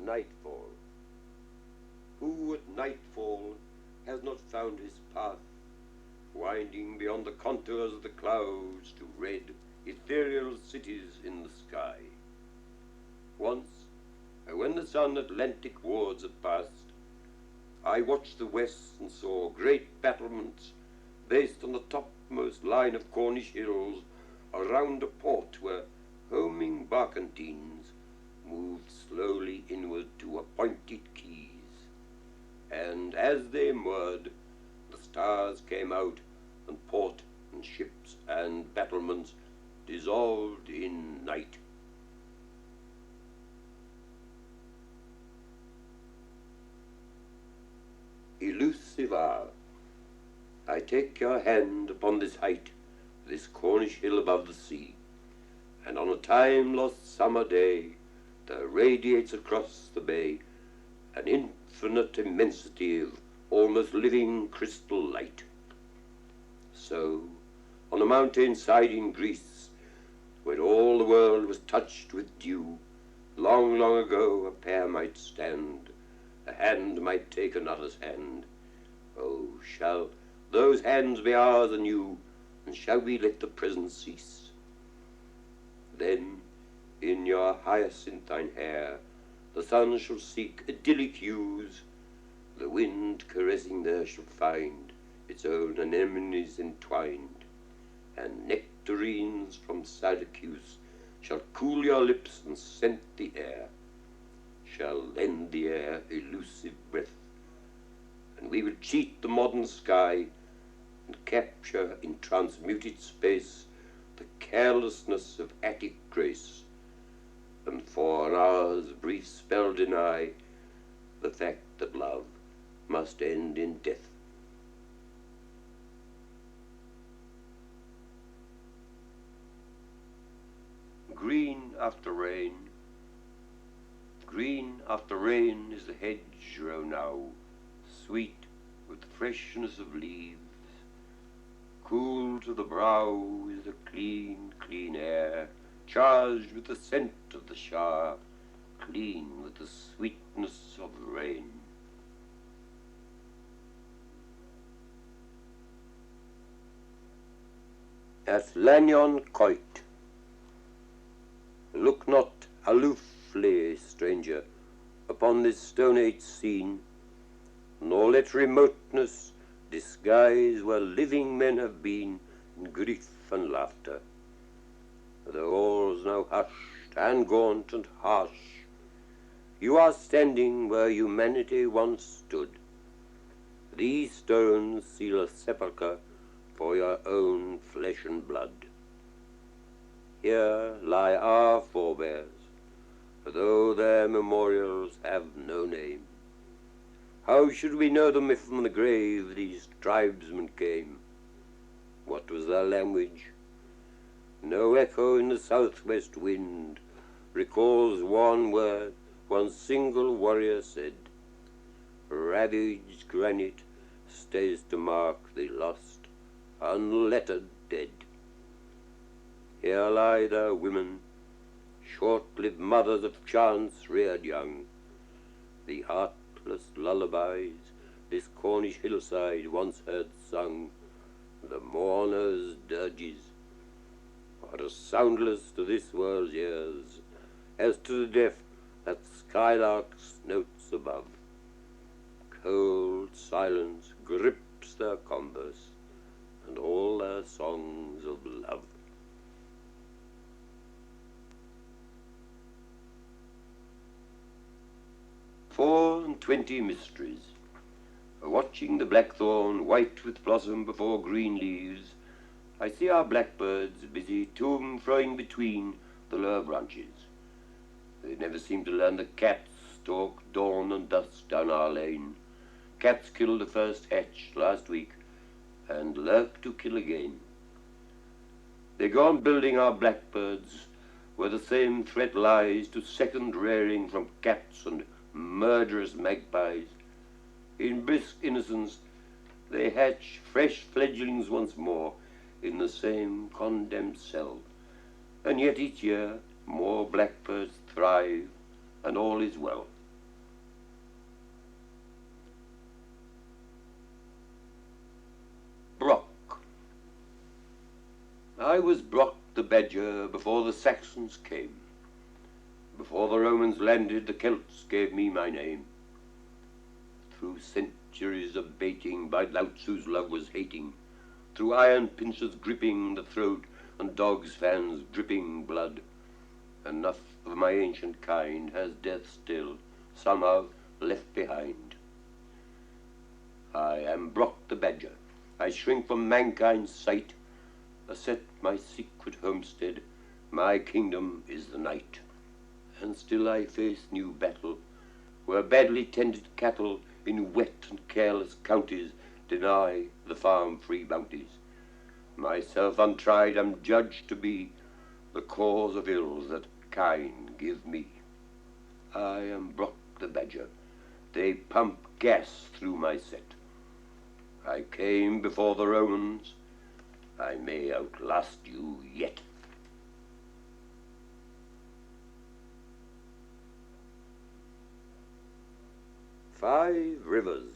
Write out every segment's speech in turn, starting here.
nightfall. Who at nightfall has not found his path, winding beyond the contours of the clouds to red, ethereal cities in the sky? Once, when the sun Atlantic wards had passed, I watched the west and saw great battlements based on the topmost line of Cornish hills around a port where homing barkentines moved slowly inward to appointed quays. And as they moored, the stars came out, and port and ships and battlements dissolved in night. Elusive hour, I take your hand upon this height, this Cornish hill above the sea, and on a time-lost summer day there radiates across the bay an infinite immensity of almost living crystal light. So, on a mountain side in Greece, where all the world was touched with dew, long, long ago a pair might stand, a hand might take another's hand. Oh, shall those hands be ours anew, and shall we let the present cease? Then, in your hyacinthine hair, the sun shall seek idyllic hues, the wind caressing there shall find its own anemones entwined, and nectarines from Syracuse shall cool your lips and scent the air, shall lend the air elusive breath, and we will cheat the modern sky and capture in transmuted space the carelessness of Attic grace, and for an hour's brief spell deny the fact that love must end in death. Green after rain, green after rain is the hedgerow now, sweet with the freshness of leaves. Cool to the brow is the clean, clean air, charged with the scent of the shower, clean with the sweetness of the rain. At Lanyon Coit, look not aloofly, stranger, upon this Stone Age scene, nor let remoteness disguise where living men have been in grief and laughter. Though all's now hushed and gaunt and harsh, you are standing where humanity once stood. These stones seal a sepulchre for your own flesh and blood. Here lie our forebears, though their memorials have no name. How should we know them if from the grave these tribesmen came? What was their language? No echo in the southwest wind recalls one word one single warrior said. Ravaged granite stays to mark the lost, unlettered dead. Here lie their women, short-lived mothers of chance reared young. The heartless lullabies this Cornish hillside once heard sung, the mourner's dirges, are as soundless to this world's ears as to the deaf that skylark's notes above. Cold silence grips their converse and all their songs of love. Four and 20 mysteries. Watching the blackthorn white with blossom before green leaves, I see our blackbirds busy to and froing between the lower branches. They never seem to learn that cats stalk dawn and dusk down our lane. Cats killed the first hatch last week and lurk to kill again. They go on building our blackbirds where the same threat lies to second rearing from cats and murderous magpies. In brisk innocence, they hatch fresh fledglings once more in the same condemned cell. And yet each year more blackbirds thrive, and all is well. was Brock the Badger before the Saxons came. Before the Romans landed, the Celts gave me my name. Through centuries of baiting, by louts whose love was hating, through iron pincers gripping the throat and dogs' fans dripping blood, enough of my ancient kind has death still somehow left behind. I am Brock the Badger. I shrink from mankind's sight. I set my secret homestead. My kingdom is the night. And still I face new battle, where badly tended cattle in wet and careless counties deny the farm free bounties. Myself untried am judged to be the cause of ills that kine give me. I am Brock the Badger. They pump gas through my set. I came before the Romans. I may outlast you yet. Five rivers.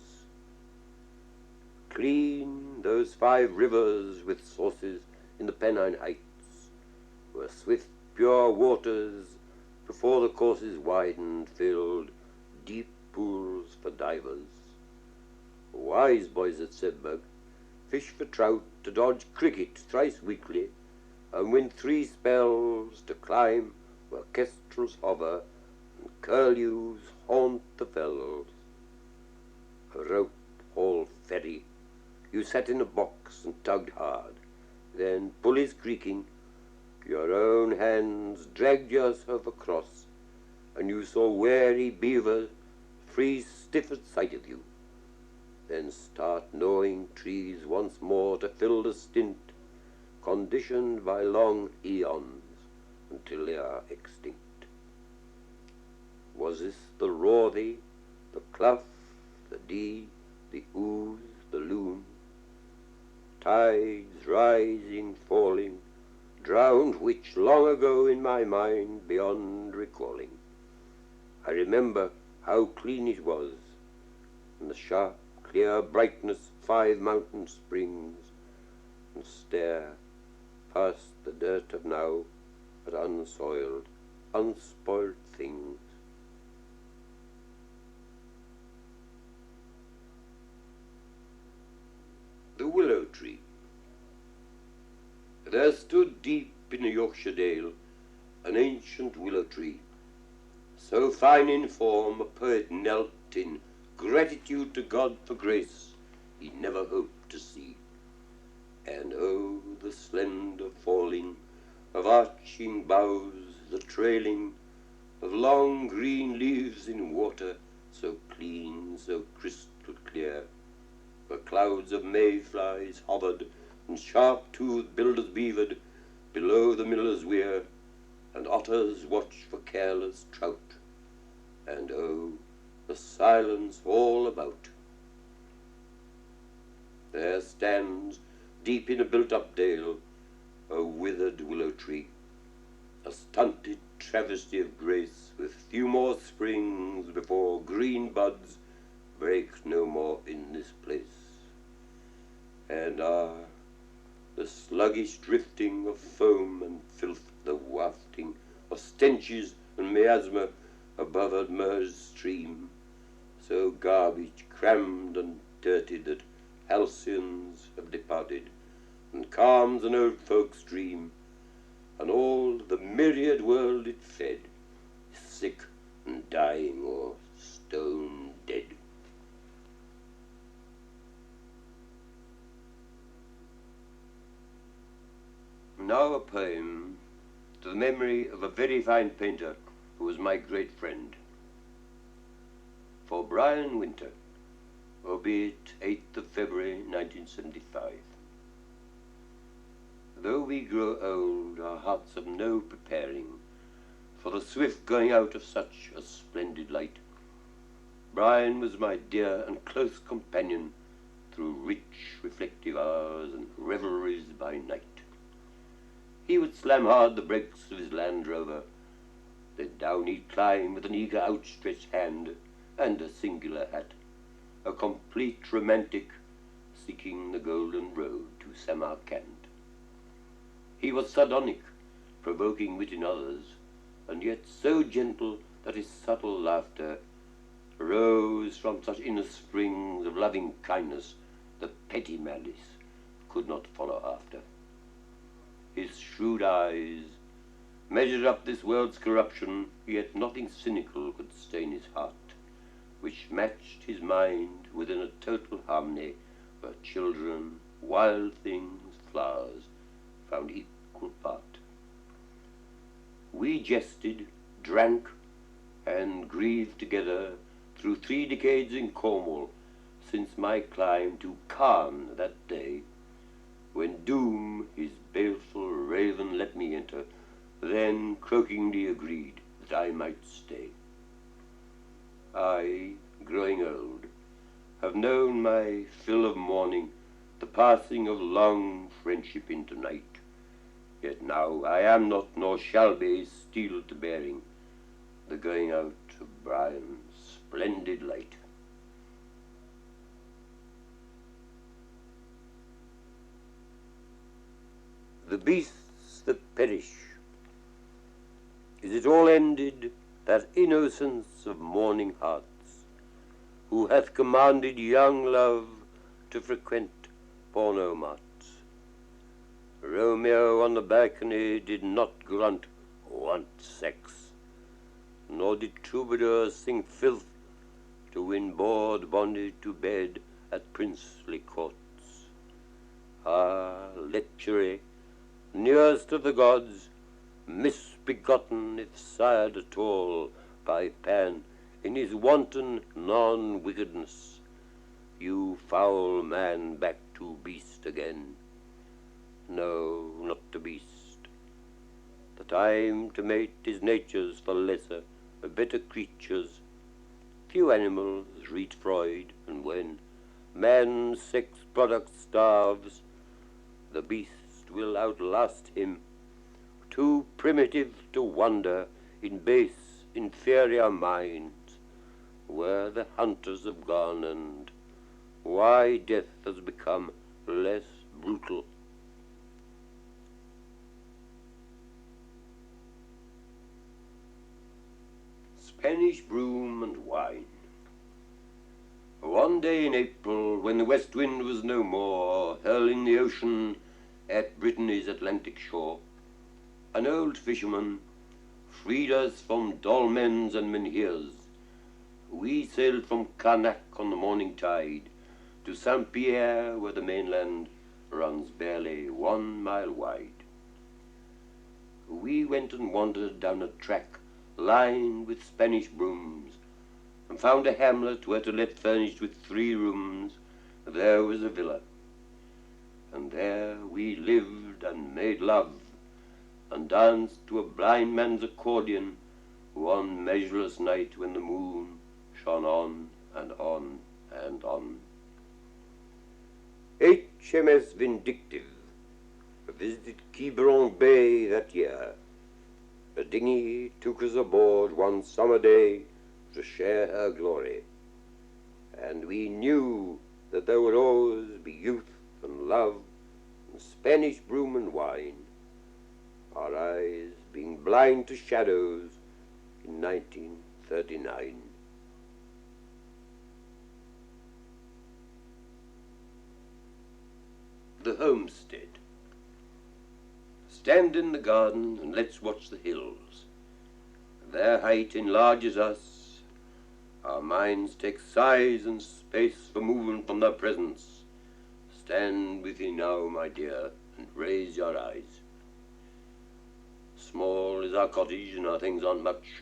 Clean those 5 rivers with sources in the Pennine Heights, where swift pure waters before the courses widened filled deep pools for divers. Wise boys at Sedberg fish for trout to dodge cricket thrice weekly, and win 3 spells to climb where kestrels hover and curlews haunt the fells. A rope haul ferry, you sat in a box and tugged hard, then pulleys creaking, your own hands dragged yourself across, and you saw wary beaver freeze stiff at sight of you, then start gnawing trees once more to fill the stint, conditioned by long eons until they are extinct. Was this the Rothy, the Clough, the Dee, the Ouse, the Loon? Tides rising, falling, drowned which long ago in my mind beyond recalling. I remember how clean it was, and the sharp, clear brightness 5 mountain springs, and stare past the dirt of now at unsoiled, unspoiled things. The willow tree. There stood deep in a Yorkshire dale an ancient willow tree, so fine in form a poet knelt in gratitude to God for grace he never hoped to see. And oh, the slender falling of arching boughs, the trailing of long green leaves in water so clean, so crystal clear, where clouds of mayflies hovered and sharp-toothed builders beavered below the miller's weir, and otters watched for careless trout, and oh, the silence all about. There stands, deep in a built-up dale, a withered willow tree, a stunted travesty of grace, with few more springs before green buds break no more in this place. And the sluggish drifting of foam and filth, the wafting of stenches and miasma above a merged stream, so garbage crammed and dirty that halcyons have departed, and calms an old folk's dream, and all the myriad world it fed is sick and dying or stone dead. Now a poem to the memory of a very fine painter who was my great friend. For Brian Winter, albeit 8th of February 1975. Though we grow old, our hearts have no preparing for the swift going out of such a splendid light. Brian was my dear and close companion through rich, reflective hours and revelries by night. He would slam hard the brakes of his Land Rover, then down he'd climb with an eager outstretched hand and a singular hat, a complete romantic seeking the golden road to Samarkand. He was sardonic, provoking wit in others, and yet so gentle that his subtle laughter rose from such inner springs of loving kindness that petty malice could not follow after. His shrewd eyes measured up this world's corruption, yet nothing cynical could stain his heart, which matched his mind within a total harmony where children, wild things, flowers found equal part. We jested, drank, and grieved together through 3 decades in Cornwall since my climb to Caen that day, when Doom, his baleful raven, let me enter, then croakingly agreed that I might stay. I, growing old, have known my fill of mourning, the passing of long friendship into night. Yet now I am not, nor shall be, steel to bearing the going out of Brian's splendid light. The beasts that perish. Is it all ended, that innocence of mourning hearts, who hath commanded young love to frequent porno marts? Romeo on the balcony did not grunt, want sex, nor did troubadours sing filth to win board bondage to bed at princely courts. Ah, lechery, nearest of the gods, misbegotten if sired at all by Pan in his wanton non-wickedness, you foul man back to beast again. No, not to beast. The time to mate is nature's for lesser, better creatures. Few animals reach Freud, and when man's sex product starves, the beast will outlast him, too primitive to wonder in base, inferior minds, where the hunters have gone and why death has become less brutal. Spanish broom and wine. One day in April, when the west wind was no more hurling the ocean at Brittany's Atlantic shore, an old fisherman freed us from dolmens and menhirs. We sailed from Carnac on the morning tide to Saint-Pierre, where the mainland runs barely 1 mile wide. We went and wandered down a track lined with Spanish brooms, and found a hamlet where to let furnished with 3 rooms. There was a villa, and there we lived and made love, and danced to a blind man's accordion one measureless night when the moon shone on and on and on. HMS Vindictive visited Quiberon Bay that year. A dinghy took us aboard one summer day to share her glory, and we knew that there would always be youth and love and Spanish broom and wine, our eyes being blind to shadows in 1939. The homestead. Stand in the garden and let's watch the hills. Their height enlarges us. Our minds take size and space for movement from their presence. Stand with me now, my dear, and raise your eyes. Small is our cottage and our things aren't much,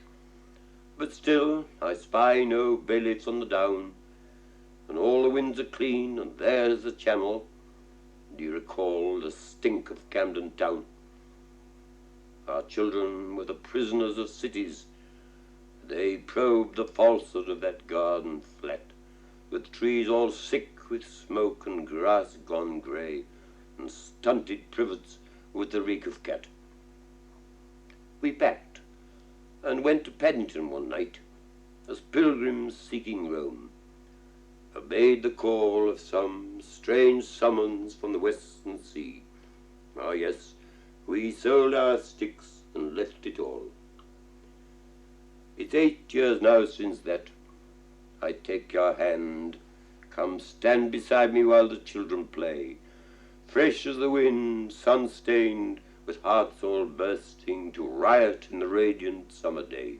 but still I spy no bailiffs on the down, and all the winds are clean, and there's the channel. Do you recall the stink of Camden Town? Our children were the prisoners of cities. They probed the falsehood of that garden flat, with trees all sick with smoke and grass gone grey, and stunted privets with the reek of cat. We packed and went to Paddington one night, as pilgrims seeking Rome, obeyed the call of some strange summons from the western sea. Ah yes, We sold our sticks and left it all. It's 8 years now since that. I take your hand, come stand beside me while the children play, fresh as the wind, sun-stained, with hearts all bursting to riot in the radiant summer day.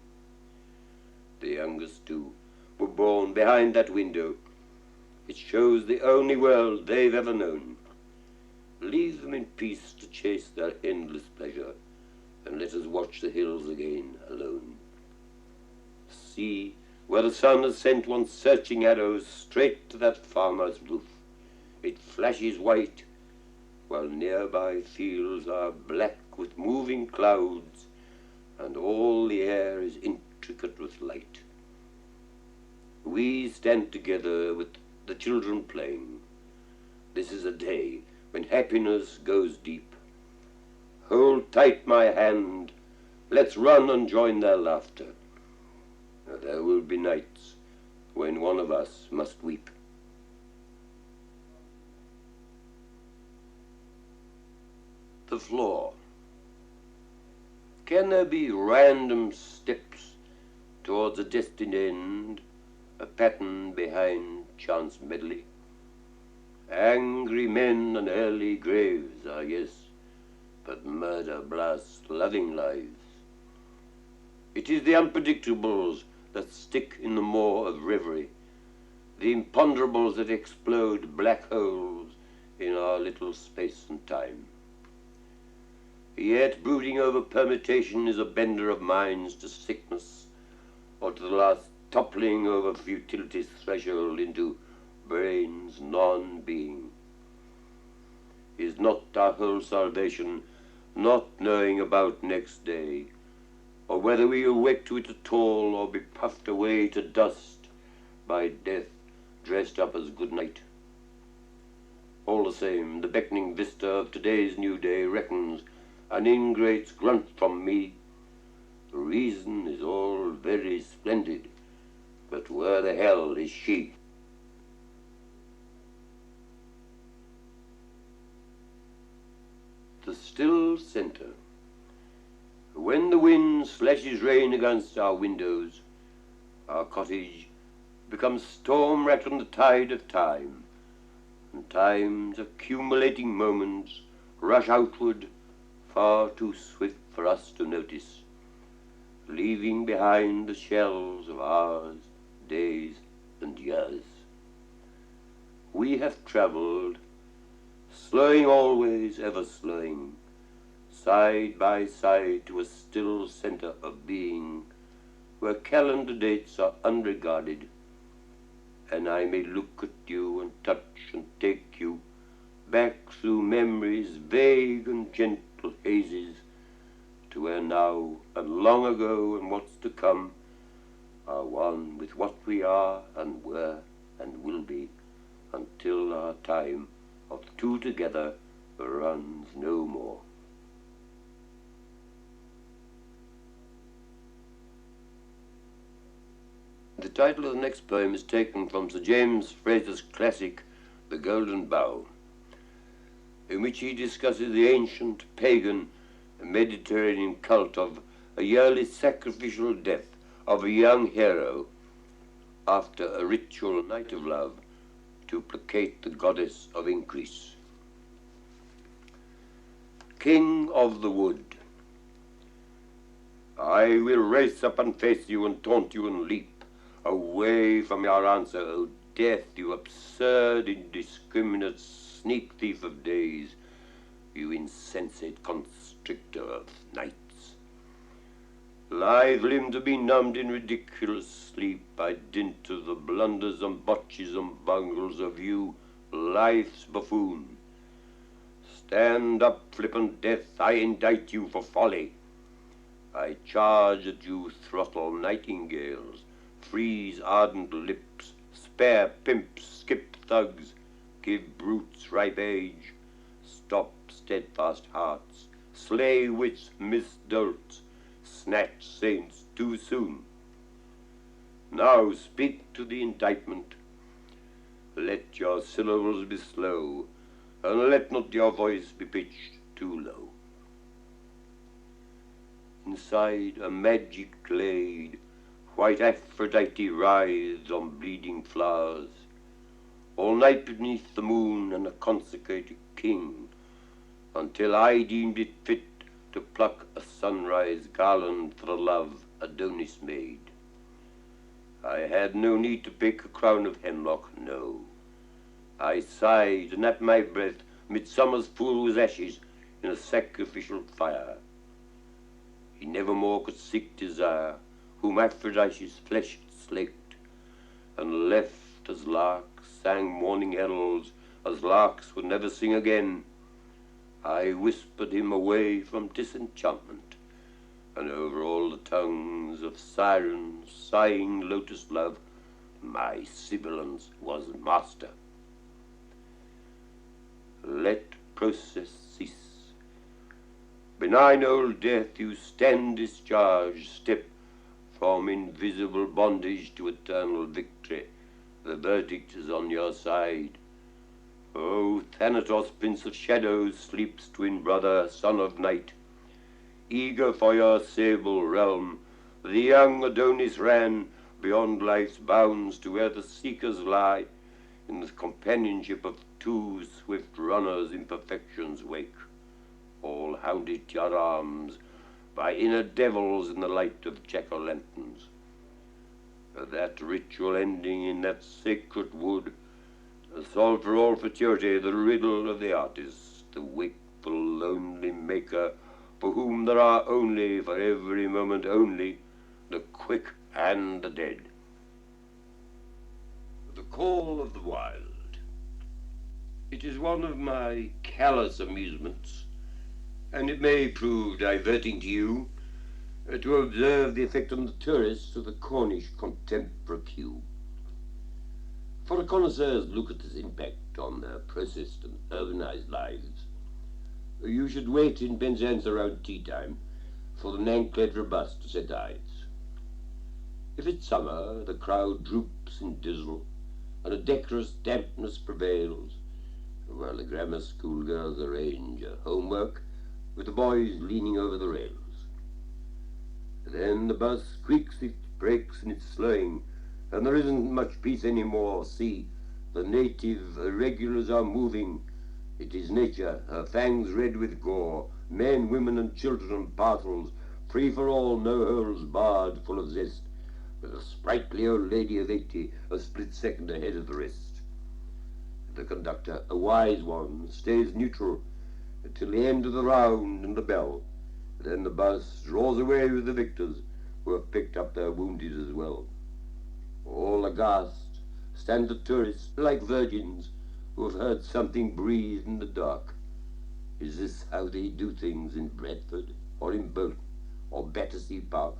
The youngest too were born behind that window. It shows the only world they've ever known. Leave them in peace to chase their endless pleasure, and let us watch the hills again alone. See where the sun has sent one searching arrow straight to that farmer's roof. It flashes white, while nearby fields are black with moving clouds, and all the air is intricate with light. We stand together with the children playing. This is a day when happiness goes deep. Hold tight my hand, let's run and join their laughter. There will be nights when one of us must weep. The floor. Can there be random steps towards a destined end, a pattern behind chance medley? Angry men and early graves are yes, but murder blasts loving lives. It is the unpredictables that stick in the maw of reverie, the imponderables that explode black holes in our little space and time. Yet brooding over permutation is a bender of minds to sickness, or to the last toppling over futility's threshold into brain's non-being. Is not our whole salvation not knowing about next day, or whether we awake to it at all, or be puffed away to dust by death dressed up as good night? All the same, the beckoning vista of today's new day reckons an ingrate's grunt from me. The reason is all very splendid, but where the hell is she? The still center. When the wind slashes rain against our windows, our cottage becomes storm-racked on the tide of time, and time's accumulating moments rush outward far too swift for us to notice, leaving behind the shells of hours, days, and years. We have traveled, slowing always, ever slowing, side by side to a still center of being, where calendar dates are unregarded, and I may look at you and touch and take you back through memories vague and gentle hazes to where now and long ago and what's to come are one with what we are and were and will be, until our time of two together runs no more. The title of the next poem is taken from Sir James Fraser's classic, The Golden Bough, in which he discusses the ancient pagan Mediterranean cult of a yearly sacrificial death of a young hero after a ritual night of love to placate the goddess of increase. King of the Wood. I will race up and face you and taunt you and leap away from your answer, O death, you absurd, indiscriminate sneak thief of days, you insensate constrictor of nights. Lithe limbs have been numbed in ridiculous sleep by dint of the blunders and botches and bungles of you, life's buffoon. Stand up, flippant death, I indict you for folly. I charge at you, throttle nightingales, freeze ardent lips, spare pimps, skip thugs, give brutes ripe age, stop steadfast hearts, slay wits, miss dolts, snatch saints too soon. Now speak to the indictment. Let your syllables be slow, and let not your voice be pitched too low. Inside a magic glade, white Aphrodite writhes on bleeding flowers. All night beneath the moon and a consecrated king, until I deemed it fit to pluck a sunrise garland for the love Adonis made. I had no need to pick a crown of hemlock, no. I sighed, and at my breath midsummer's fool was ashes in a sacrificial fire. He nevermore could seek desire, whom Aphrodite's flesh had slaked, and left as larks sang morning heralds, as larks would never sing again. I whispered him away from disenchantment, and over all the tongues of sirens sighing lotus love, my sibilance was master. Let process cease. Benign old death, you stand discharged, step from invisible bondage to eternal victory. The verdict is on your side. O Thanatos, prince of shadows, sleep's twin brother, son of night, eager for your sable realm, the young Adonis ran beyond life's bounds to where the seekers lie, in the companionship of two swift runners in perfection's wake, all hounded to your arms by inner devils in the light of jack-o'-lanterns. That ritual ending in that sacred wood, solve for all futurity the riddle of the artist, the wakeful, lonely maker, for whom there are only, for every moment only, the quick and the dead. The call of the wild. It is one of my callous amusements, and it may prove diverting to you, to observe the effect on the tourists of the Cornish contemporary queue. For a connoisseur's look at this impact on their processed and urbanized lives, you should wait in Penzance around tea time for the Nanclet robust to set eyes. If it's summer, the crowd droops in dismal, and a decorous dampness prevails, while the grammar school girls arrange homework with the boys leaning over the rails. Then the bus squeaks its brakes and its slowing, and there isn't much peace anymore. See, the native irregulars are moving. It is nature, her fangs red with gore, men, women, and children and parcels, free for all, no holes barred, full of zest, with a sprightly old lady of 80, a split second ahead of the rest. The conductor, a wise one, stays neutral until the end of the round and the bell. Then the bus draws away with the victors, who have picked up their wounded as well. All aghast stand the tourists like virgins who have heard something breathe in the dark. Is this how they do things in Bradford, or in Bolton, or Battersea Park?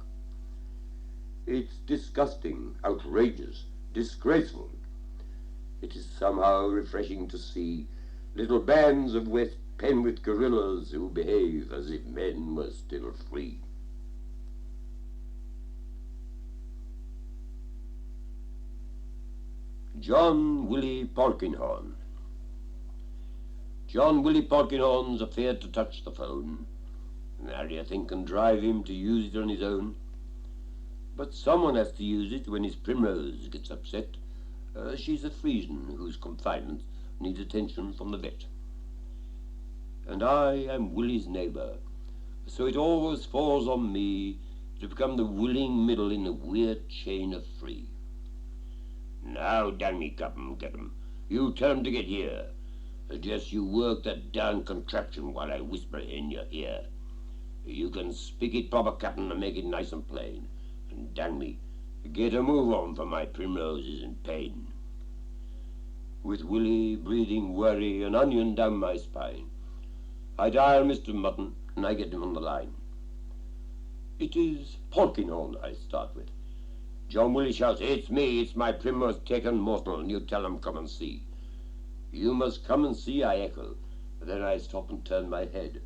It's disgusting, outrageous, disgraceful. It is somehow refreshing to see little bands of West Penwith guerrillas who behave as if men were still free. John Willie Polkinghorne. John Willie Polkinghorne's afeard to touch the phone. Nary a thing can drive him to use it on his own. But someone has to use it when his Primrose gets upset. She's a Frisian whose confinement needs attention from the vet. And I am Willie's neighbour, so it always falls on me to become the willing middle in a weird chain of three. Now, damn me, Captain, get 'em. You tell 'em to get here. Just you work that darn contraption while I whisper in your ear. You can speak it proper, Captain, and make it nice and plain. And dang me, get a move on, for my Primrose is in pain. With Willie breathing worry, an onion down my spine, I dial Mr. Mutton, and I get him on the line. It is Polkinghorne I start with. John Willie shouts, "It's me, it's my Primrose taken mortal," and you tell him come and see. "You must come and see," I echo. Then I stop and turn my head.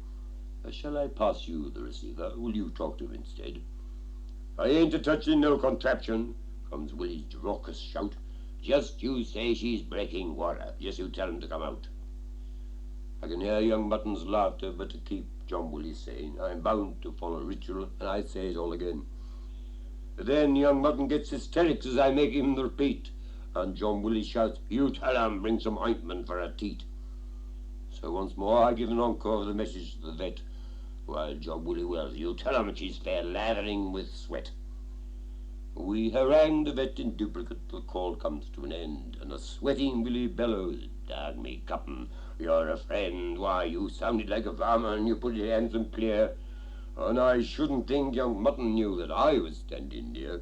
Shall I pass you the receiver? Will you talk to him instead? "I ain't a-touching no contraption," comes Willie's raucous shout. "Just you say she's breaking water. Just you tell him to come out." I can hear young Mutton's laughter, but to keep John Willie saying, I'm bound to follow ritual, and I say it all again. Then young Mutton gets hysterics as I make him repeat, and John Willie shouts, you tell him, bring some ointment for a teat. So once more I give an encore of the message to the vet, while John Willie wells, you tell him she's fair lathering with sweat. We harangue the vet in duplicate till the call comes to an end, and the sweating Willie bellows, dag me, Captain, you're a friend. Why, you sounded like a farmer, and you put your hands in clear, and I shouldn't think young Mutton knew that I was standing near.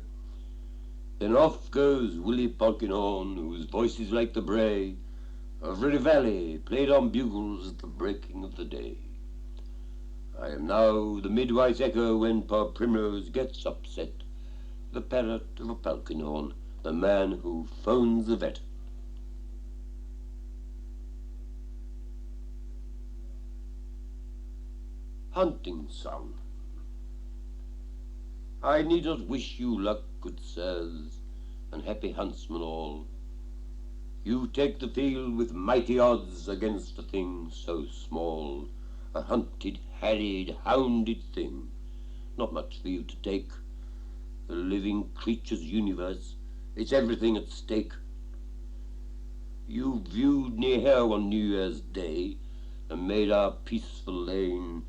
Then off goes Willie Polkinghorne, whose voice is like the bray of River played on bugles at the breaking of the day. I am now the midwife's echo when poor Primrose gets upset, the parrot of a Polkinghorne, the man who phones the vet. Hunting Song. I need not wish you luck, good sirs, and happy huntsmen all. You take the field with mighty odds against a thing so small, a hunted, harried, hounded thing. Not much for you to take. The living creature's universe, it's everything at stake. You viewed near here on New Year's Day and made our peaceful lane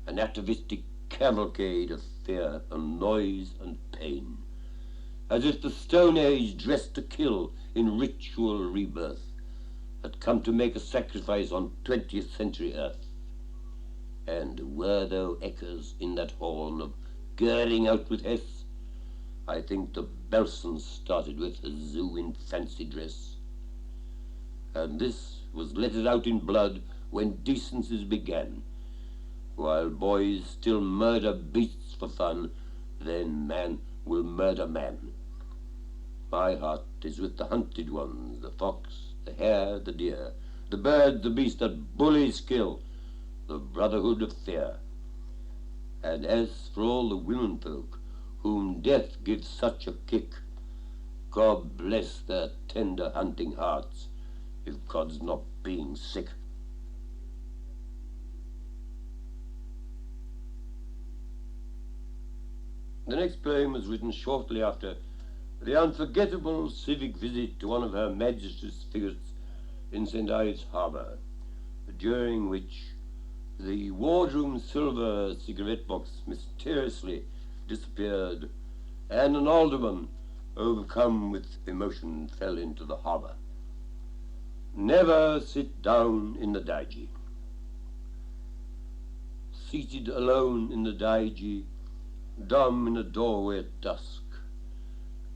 an atavistic cavalcade of fear and noise and pain, as if the Stone Age dressed to kill in ritual rebirth had come to make a sacrifice on 20th century earth. And were there echoes in that horn of girding out with Hess, I think the Belson started with a zoo in fancy dress. And this was lettered out in blood when decencies began. While boys still murder beasts for fun, then man will murder man. My heart is with the hunted ones, the fox, the hare, the deer, the bird, the beast that bullies kill, the brotherhood of fear. And as for all the women folk whom death gives such a kick, God bless their tender hunting hearts, if God's not being sick. The next poem was written shortly after the unforgettable civic visit to one of Her Majesty's frigates in St. Ives Harbour, during which the wardroom silver cigarette box mysteriously disappeared, and an alderman, overcome with emotion, fell into the harbour. Never sit down in the Dyje. Seated alone in the Dyje, dumb in a doorway at dusk,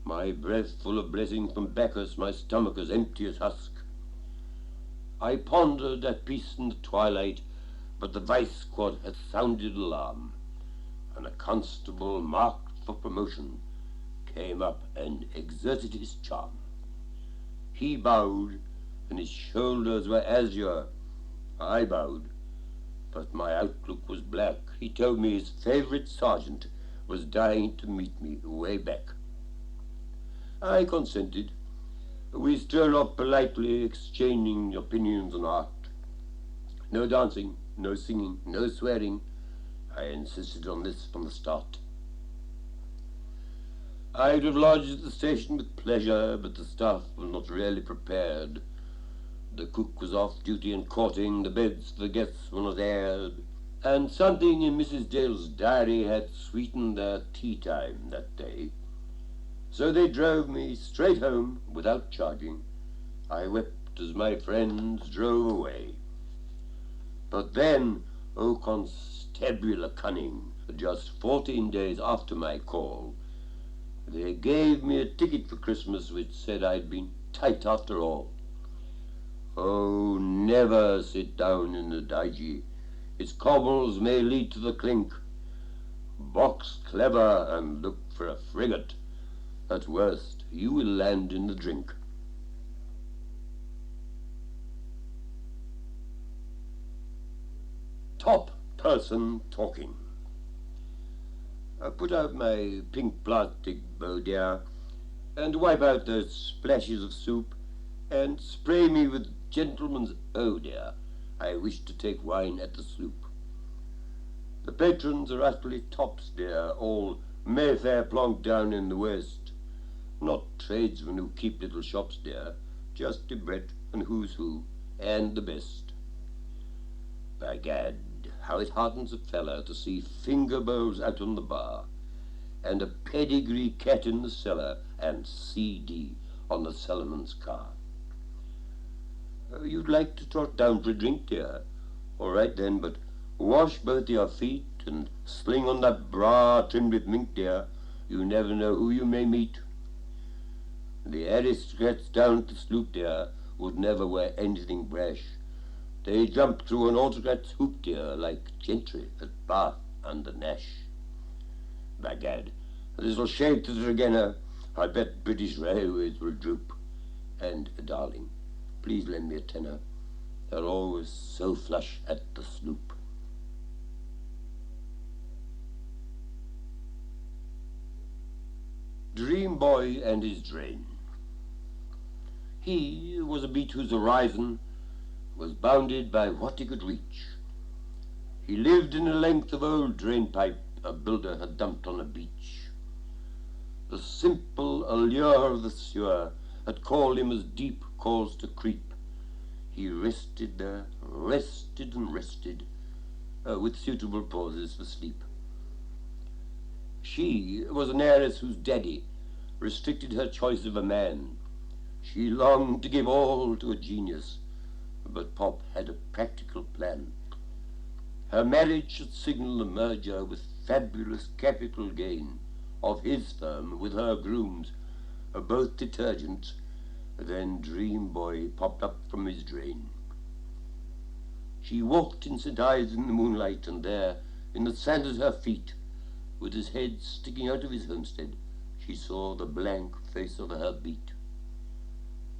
my breath full of blessings from Bacchus, my stomach as empty as husk. I pondered at peace in the twilight, but the vice squad had sounded alarm, and a constable marked for promotion came up and exerted his charm. He bowed, and his shoulders were azure. I bowed, but my outlook was black. He told me his favorite sergeant was dying to meet me way back. I consented. We strolled off politely, exchanging opinions on art. No dancing, no singing, no swearing. I insisted on this from the start. I would have lodged at the station with pleasure, but the staff was not really prepared. The cook was off duty and courting, the beds for the guests were not aired, and something in Mrs. Dale's diary had sweetened their tea time that day. So they drove me straight home without charging. I wept as my friends drove away. But then, O constabular cunning, just 14 days after my call, they gave me a ticket for Christmas which said I'd been tight after all. Oh, never sit down in the Dyje. Its cobbles may lead to the clink. Box clever and look for a frigate. At worst, you will land in the drink. Top person talking. I put out my pink plastic boudière and wipe out those splashes of soup and spray me with gentleman's eau, dear. I wish to take wine at the sloop. The patrons are utterly tops, dear, all Mayfair plonked down in the West. Not tradesmen who keep little shops, dear, just Debrett and who's who, and the best. By gad, how it heartens a fellow to see finger bowls out on the bar, and a pedigree cat in the cellar, and CD on the cellarman's car. You'd like to trot down for a drink, dear? All right then, but wash both your feet and sling on that bra trimmed with mink, dear. You never know who you may meet. The aristocrats down at the sloop, dear, would never wear anything brash. They jump through an autocrat's hoop, dear, like gentry at Bath under Nash. By gad, a little shake to the Tregenna. I bet British Railways will droop. And, darling, please lend me a tenner. They're always so flush at the sloop. Dream Boy and his drain. He was a beat whose horizon was bounded by what he could reach. He lived in a length of old drain pipe a builder had dumped on a beach. The simple allure of the sewer had called him as deep calls to creep. He rested there, rested and rested, with suitable pauses for sleep. She was an heiress whose daddy restricted her choice of a man. She longed to give all to a genius, but Pop had a practical plan. Her marriage should signal the merger with fabulous capital gain of his firm with her grooms, both detergents. Then Dream Boy popped up from his drain. She walked in St. Ives in the moonlight, and there, in the sand at her feet, with his head sticking out of his homestead, she saw the blank face of her beat.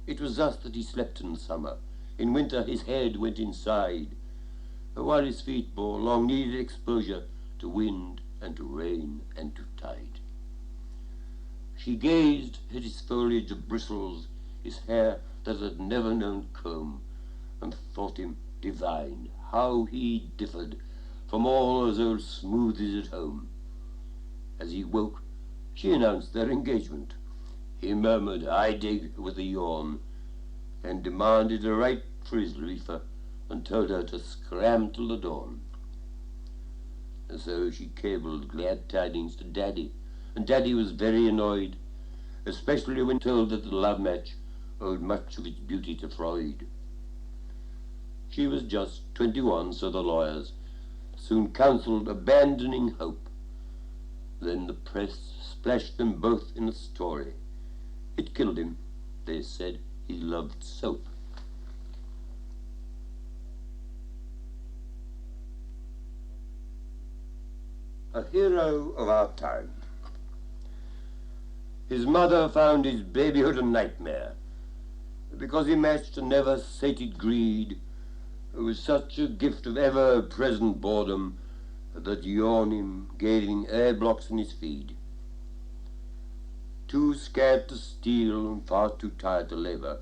It was thus that he slept in summer. In winter his head went inside, while his feet bore long-needed exposure to wind and to rain and to tide. She gazed at his foliage of bristles, his hair that had never known comb, and thought him divine. How he differed from all those old smoothies at home. As he woke, she announced their engagement. He murmured, "I dig," with a yawn, and demanded a right for his reefer, and told her to scram till the dawn. And so she cabled glad tidings to Daddy, and Daddy was very annoyed, especially when told that the love match owed much of its beauty to Freud. She was just 21, so the lawyers soon counseled abandoning hope. Then the press splashed them both in a story. It killed him. They said he loved soap. A hero of our time. His mother found his babyhood a nightmare because he matched a never-sated greed with such a gift of ever-present boredom that yawned him, gaining air blocks in his feed. Too scared to steal and far too tired to labor,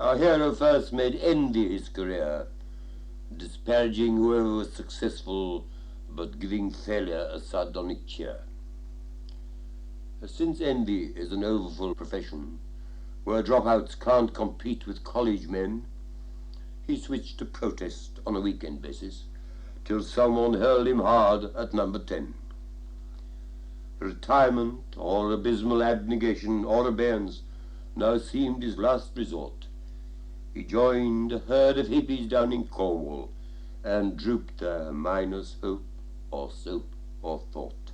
our hero first made envy his career, disparaging whoever was successful, but giving failure a sardonic cheer. Since envy is an overfull profession, where dropouts can't compete with college men, he switched to protest on a weekend basis, till someone hurled him hard at number 10. Retirement, or abysmal abnegation, or abeyance, now seemed his last resort. He joined a herd of hippies down in Cornwall, and drooped there, minus hope, or soap, or thought.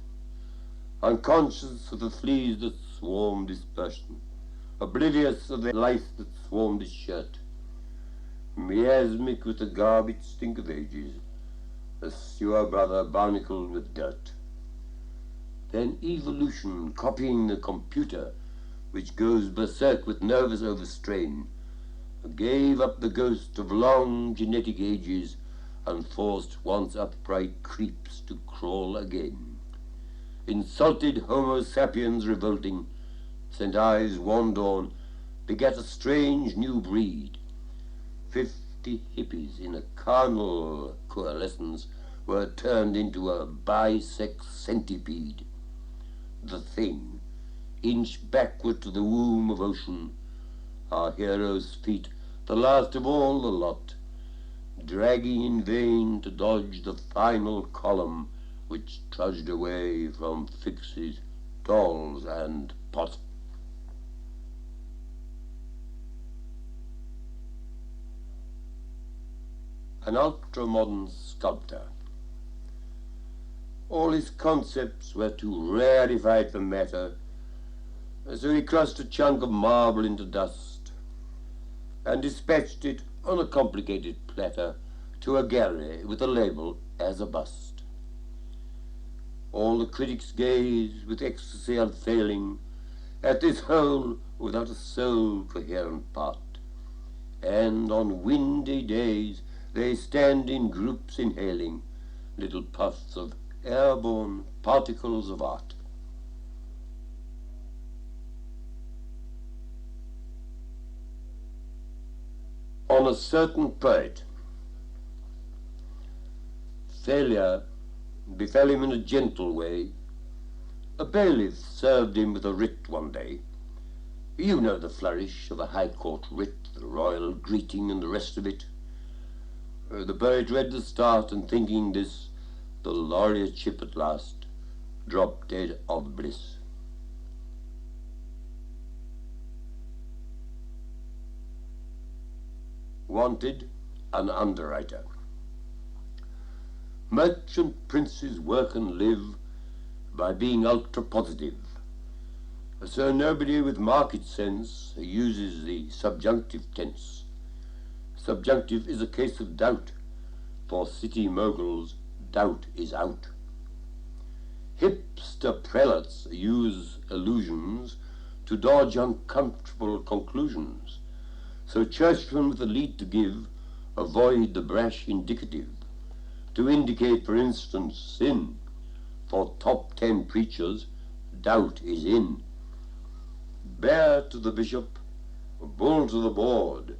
Unconscious of the fleas that swarmed his person, oblivious of the lice that swarmed his shirt, miasmic with the garbage stink of ages, a sewer brother barnacled with dirt. Then evolution, copying the computer, which goes berserk with nervous overstrain, gave up the ghost of long genetic ages and forced once upright creeps to crawl again. Insulted Homo sapiens revolting, St. Ives one dawn begat a strange new breed. 50 hippies in a carnal coalescence were turned into a bisex centipede. The thing inched backward to the womb of ocean, our hero's feet, the last of all the lot, dragging in vain to dodge the final column which trudged away from fixes, dolls, and pot. An ultra-modern sculptor. All his concepts were too rarefied for matter, so he crushed a chunk of marble into dust and dispatched it on a complicated platter to a gallery with a label as a bust. All the critics gaze with ecstasy unfailing at this whole without a sole coherent part, and on windy days they stand in groups inhaling little puffs of airborne particles of art. On a certain poet, failure befell him in a gentle way. A bailiff served him with a writ one day. You know the flourish of a high court writ, the royal greeting and the rest of it. The poet read the start, and thinking this the laureateship at last, dropped dead of bliss. Wanted, an underwriter. Merchant princes work and live by being ultra-positive. So nobody with market sense uses the subjunctive tense. Subjunctive is a case of doubt. For city moguls, doubt is out. Hipster prelates use allusions to dodge uncomfortable conclusions. So churchmen with a lead to give avoid the brash indicative. To indicate, for instance, sin. For top 10 preachers, doubt is in. Bear to the bishop, bull to the board.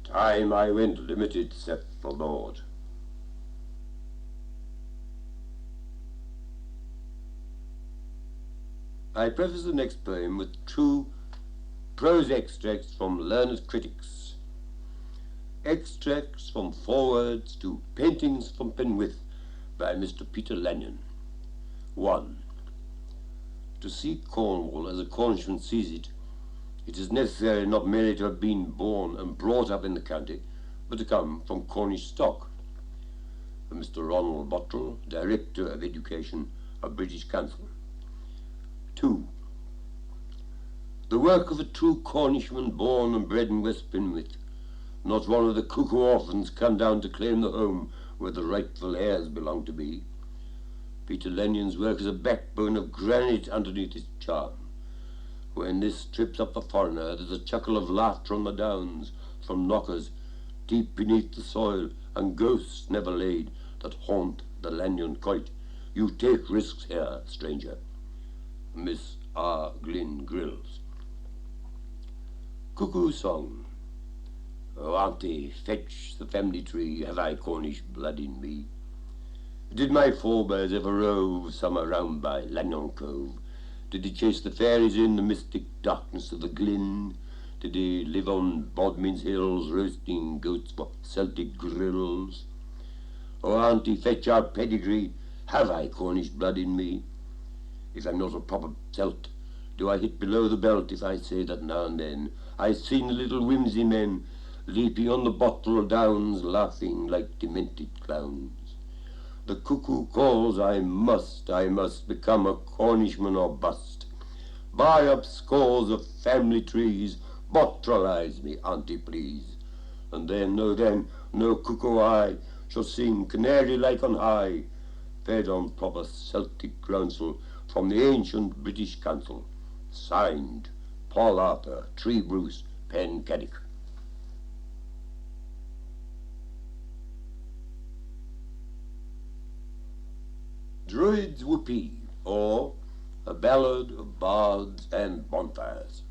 Time I went limited, saith the Lord. I preface the next poem with true prose extracts from learned critics. Extracts from forewords to Paintings from Penwith by Mr. Peter Lanyon. 1. To see Cornwall as a Cornishman sees it, it is necessary not merely to have been born and brought up in the county, but to come from Cornish stock. Mr. Ronald Bottrell, Director of Education of British Council. 2. The work of a true Cornishman born and bred in West Penwith, not one of the cuckoo orphans come down to claim the home where the rightful heirs belong to be. Peter Lanyon's work is a backbone of granite underneath its charm. When this trips up a foreigner, there's a chuckle of laughter on the downs from knockers deep beneath the soil, and ghosts never laid that haunt the Lanyon quoit. You take risks here, stranger. Miss R. Glyn Grills. Cuckoo Song. Oh, auntie, fetch the family tree, have I Cornish blood in me? Did my forebears ever rove summer round by Lanyon Cove? Did he chase the fairies in the mystic darkness of the glen? Did he live on Bodmin's hills, roasting goats for Celtic grills? Oh, auntie, fetch our pedigree, have I Cornish blood in me? If I'm not a proper Celt, do I hit below the belt if I say that now and then I've seen the little whimsy men leaping on the Bottrell Downs, laughing like demented clowns? The cuckoo calls, I must become a Cornishman or bust. Buy up scores of family trees, Bottrellize me, auntie, please. And then, oh then, no cuckoo I shall sing canary-like on high, fed on proper Celtic groundsel from the ancient British Council. Signed, Paul Arthur, Tree Bruce, Pencaddick. Druid's Whoopee, or A Ballad of Bards and Bonfires.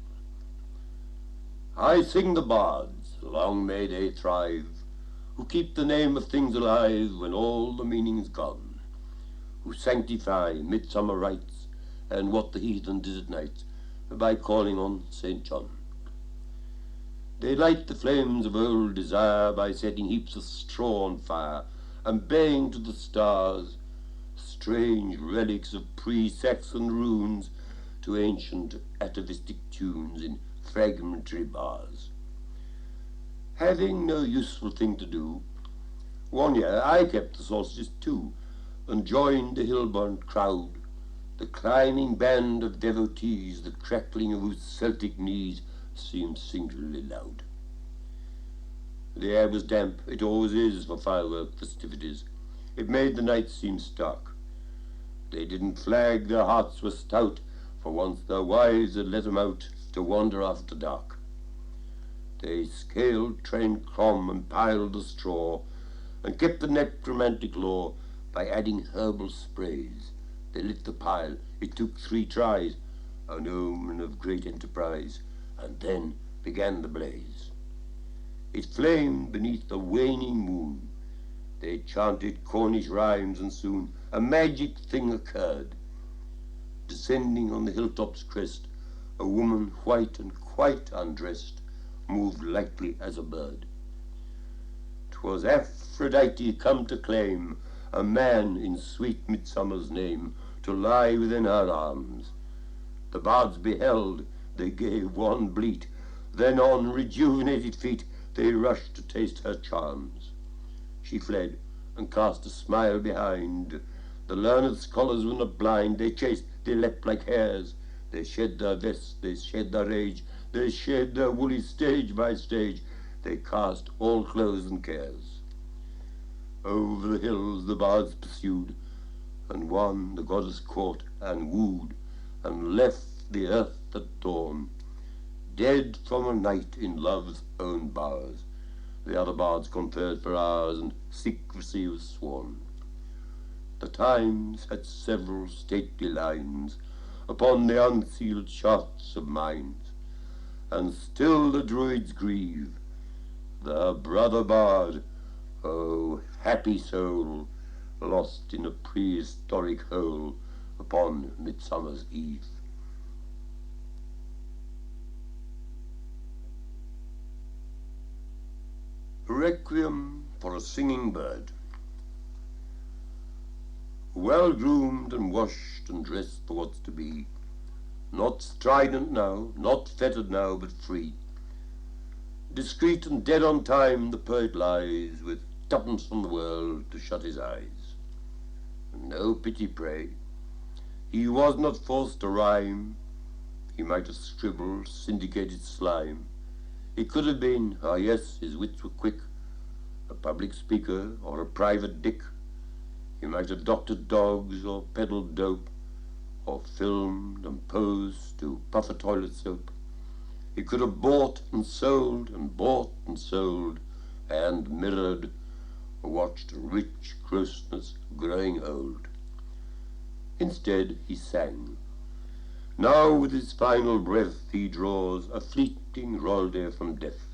I sing the bards, long may they thrive, who keep the name of things alive when all the meaning's gone, who sanctify midsummer rites and what the heathen did at night by calling on St. John. They light the flames of old desire by setting heaps of straw on fire and baying to the stars strange relics of pre-Saxon runes to ancient atavistic tunes in fragmentary bars. Having no useful thing to do, one year I kept the sausages too, and joined the hill-burnt crowd, the climbing band of devotees, the crackling of whose Celtic knees seemed singularly loud. The air was damp, it always is for firework festivities. It made the night seem stark. They didn't flag, their hearts were stout, for once their wives had let 'em out to wander after dark. They scaled Train Crom and piled the straw, and kept the necromantic law by adding herbal sprays. They lit the pile, it took 3 tries, an omen of great enterprise, and then began the blaze. It flamed beneath the waning moon. They chanted Cornish rhymes, and soon a magic thing occurred. Descending on the hilltop's crest, a woman white and quite undressed moved lightly as a bird. 'Twas Aphrodite come to claim a man in sweet midsummer's name to lie within her arms. The bards beheld, they gave one bleat, then on rejuvenated feet they rushed to taste her charms. She fled and cast a smile behind. The learned scholars were not blind, they chased, they leapt like hares. They shed their vests, they shed their rage, they shed their woolly stage by stage, they cast all clothes and cares. Over the hills the bards pursued, and one the goddess caught and wooed, and left the earth at dawn, dead from a night in love's own bowers. The other bards conferred for hours, and secrecy was sworn. The Times had several stately lines upon the unsealed charts of minds, and still the Druids grieve. Their brother bard, oh happy soul, lost in a prehistoric hole upon Midsummer's Eve. Requiem for a Singing Bird. Well groomed and washed and dressed for what's to be, not strident now, not fettered now, but free. Discreet and dead on time the poet lies, with 2pence from the world to shut his eyes. No pity, pray. He was not forced to rhyme. He might have scribbled syndicated slime. He could have been, ah yes, his wits were quick, a public speaker or a private dick. He might have doctored dogs or peddled dope, or filmed and posed to puff a toilet soap. He could have bought and sold and bought and sold, and mirrored, watched rich grossness growing old. Instead he sang. Now with his final breath he draws a fleeting rolde from death.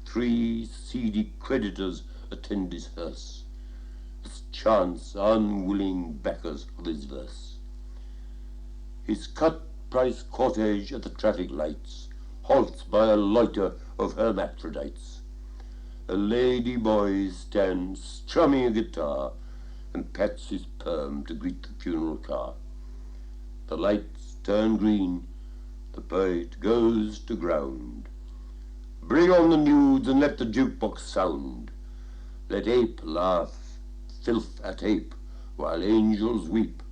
3 seedy creditors attend his hearse, as chance unwilling backers of his verse. His cut-price cortege at the traffic lights halts by a loiter of hermaphrodites. A lady boy stands strumming a guitar and pats his perm to greet the funeral car. The lights turn green, the poet goes to ground. Bring on the nudes and let the jukebox sound. Let ape laugh, filth at ape, while angels weep,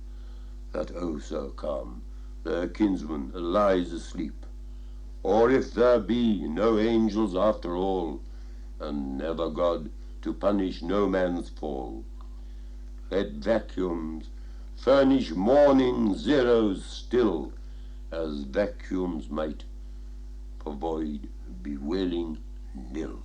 that oh so calm, their kinsman lies asleep. Or if there be no angels after all, and never God to punish no man's fall, let vacuums furnish morning zeros still, as vacuums might, for void bewailing nil.